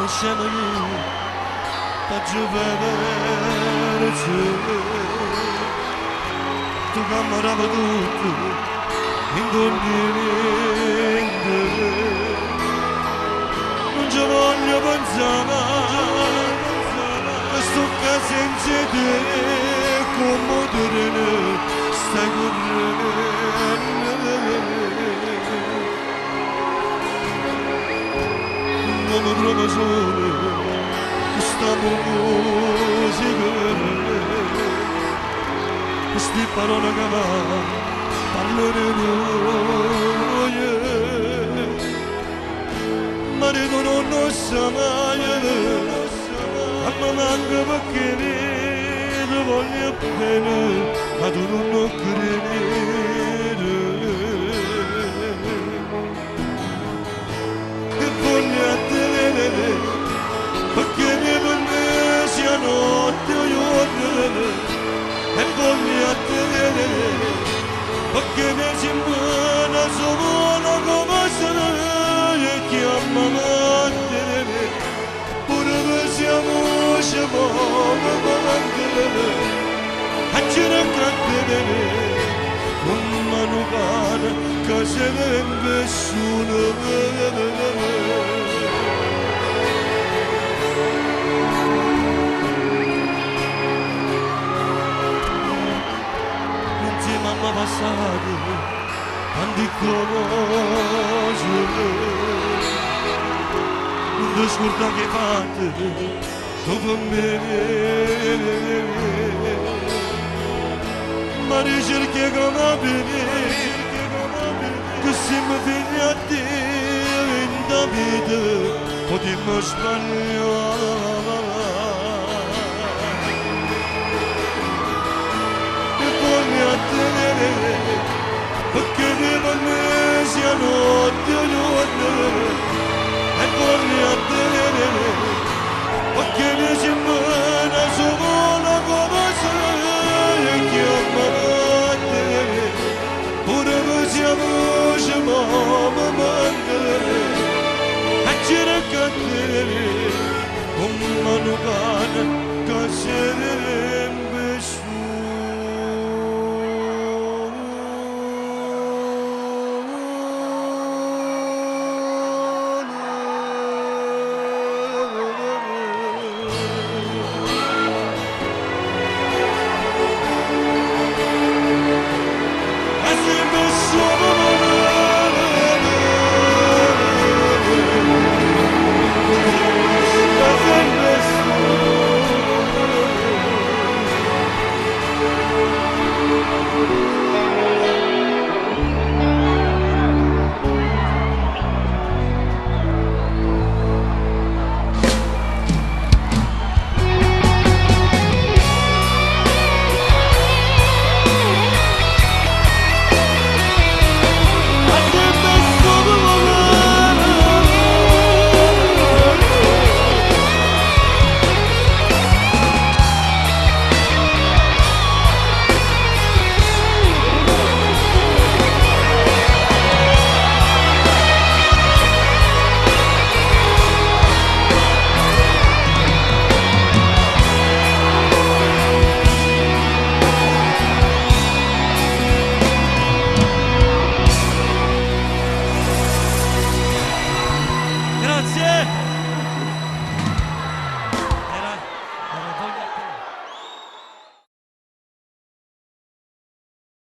scemoli da giovedere tu camminava tutto incontinente non ci voglio pensare sto che senza te come treno stai correndo non mi trovo solo questa musica queste parole che parlano noi marito non lo sa mai ma manca perché ti voglio bene ma tu non lo credi che voglio tenere perché mi permessi a notte e voglio tenere perché mi sembra solo come sono e chiamami a tenere pure se siamo sciamone ma tenere a cercare tenere un manubane che se ne nessuno mamma passate tanti cose non ti scorda che fate dopo me ma ricerchi come bene che siamo figli a te in da vita potremmo sbagliare perché mi permessi a notte e voglio tenere perché mi sembra solo come sei e chiamami a tenere pure che siamo sciamone mangiare e cercare tenere un manubane che se ne